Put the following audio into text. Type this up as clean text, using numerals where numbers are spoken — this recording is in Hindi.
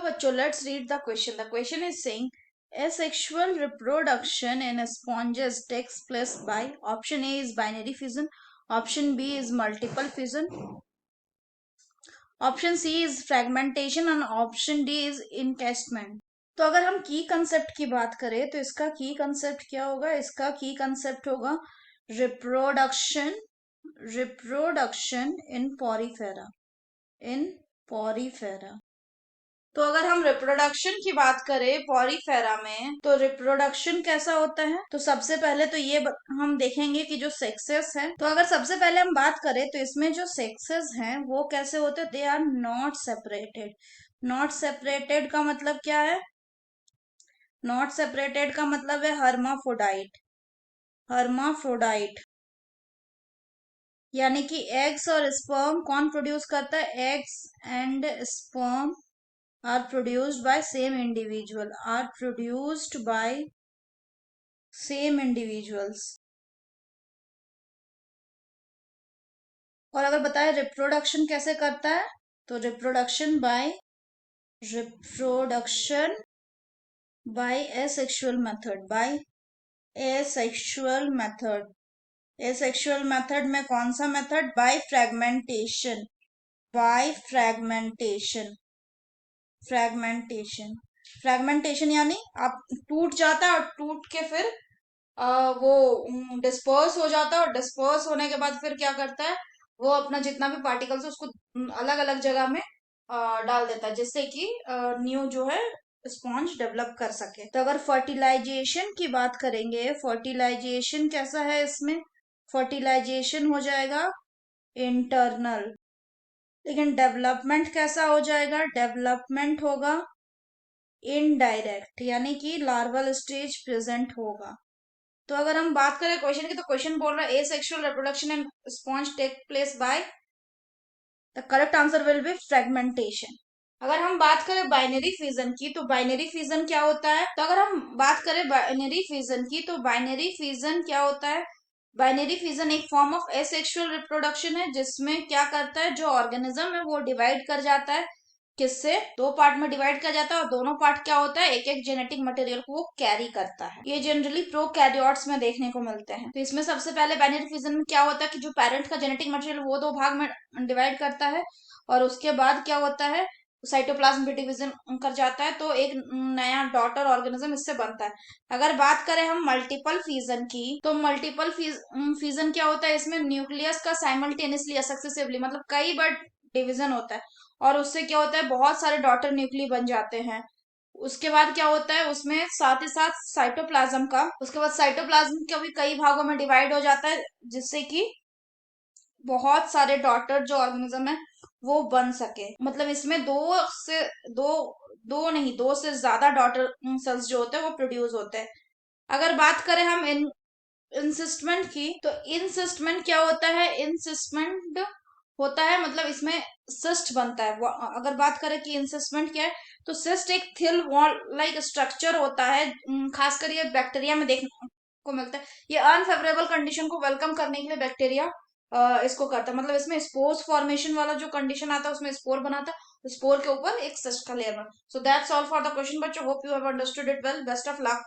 बच्चों, let's read the question. The question is saying asexual reproduction in sponges takes place by option A is binary fission, option B is multiple fission, option C is fragmentation and option D is encasement. तो अगर हम की कंसेप्ट की बात करें तो इसका की कंसेप्ट क्या होगा? इसका की कंसेप्ट होगा रिप्रोडक्शन इन पॉरीफेरा. तो अगर हम रिप्रोडक्शन की बात करें पॉरीफेरा में, तो रिप्रोडक्शन कैसा होता है? तो सबसे पहले तो ये हम देखेंगे कि जो सेक्सेस है, तो अगर सबसे पहले हम बात करें तो इसमें जो सेक्सेस हैं वो कैसे होते हैं? They are not separated. Not separated का मतलब क्या है? नॉट सेपरेटेड का मतलब है हर्माफ्रोडाइट. यानी कि एग्स और स्पर्म कौन प्रोड्यूस करता है? Eggs and sperm are produced by same individuals. और अगर बताए रिप्रोडक्शन कैसे करता है, तो रिप्रोडक्शन बाय asexual मेथड में कौन सा मेथड? बाय फ्रैगमेंटेशन यानी आप टूट जाता है और टूट के फिर वो डिस्पर्स हो जाता है, और डिस्पर्स होने के बाद फिर क्या करता है? वो अपना जितना भी पार्टिकल्स है उसको अलग अलग जगह में डाल देता है, जिससे कि न्यू जो है स्पॉन्ज डेवलप कर सके. तो अगर फर्टिलाइजेशन की बात करेंगे, फर्टिलाइजेशन कैसा है इसमें? फर्टिलाइजेशन हो जाएगा इंटरनल. लेकिन डेवलपमेंट कैसा हो जाएगा? डेवलपमेंट होगा इनडायरेक्ट, यानी कि लार्वल स्टेज प्रेजेंट होगा. तो अगर हम बात करें क्वेश्चन की, तो क्वेश्चन बोल रहा है asexual reproduction in sponge take place by, the correct answer will be fragmentation. अगर हम बात करें बाइनरी फिजन की, तो बाइनरी फिजन क्या होता है? तो अगर हम बात करें बाइनरी फिजन की, तो बाइनरी फिजन क्या होता है? बाइनरी फिजन एक फॉर्म ऑफ एसेक्सुअल रिप्रोडक्शन है, जिसमें क्या करता है? जो ऑर्गेनिज्म है वो डिवाइड कर जाता है. किससे? दो पार्ट में डिवाइड किया जाता है, और दोनों पार्ट क्या होता है? एक एक जेनेटिक मटेरियल को वो कैरी करता है. ये जनरली प्रोकैरियोट्स में देखने को मिलते हैं. तो इसमें सबसे पहले बाइनरी फिजन में क्या होता है कि जो पेरेंट का जेनेटिक मटेरियल वो दो भाग में डिवाइड करता है, और उसके बाद क्या होता है? साइटोप्लाज्म भी डिवीजन कर जाता है, तो एक नया डॉटर ऑर्गेनिज्म इससे बनता है. अगर बात करें हम मल्टीपल फिजन की, तो मल्टीपल फिजन क्या होता है? इसमें न्यूक्लियस का साइमल्टेनियसली सक्सेसिवली मतलब कई बार डिवीजन होता है, और उससे क्या होता है? बहुत सारे डॉटर न्यूक्ली बन जाते हैं. उसके बाद क्या होता है? उसमें साथ ही साथ साइटोप्लाज्म का भी कई भागों में डिवाइड हो जाता है, जिससे कि बहुत सारे डॉटर जो ऑर्गेनिज्म है वो बन सके. मतलब इसमें दो से ज्यादा डॉटर सेल्स जो होते हैं वो प्रोड्यूस होते हैं. अगर बात करें हम इंसिस्टमेंट की, तो इंसिस्टमेंट क्या होता है? इंसिस्टमेंट होता है मतलब इसमें सिस्ट बनता है. अगर बात करें कि इंसिस्टमेंट क्या है, तो सिस्ट एक थिल वॉल लाइक स्ट्रक्चर होता है. खासकर ये बैक्टीरिया में देखने को मिलता है. ये अनफेवरेबल कंडीशन को वेलकम करने के लिए बैक्टीरिया इसको करता है. मतलब इसमें स्पोर्स फॉर्मेशन वाला जो कंडीशन आता है उसमें स्पोर बनाता है, स्पोर के ऊपर एक सिस्ट का लेयर बना. So that's all for the question बच्चों. Hope you have understood it well. Best of luck.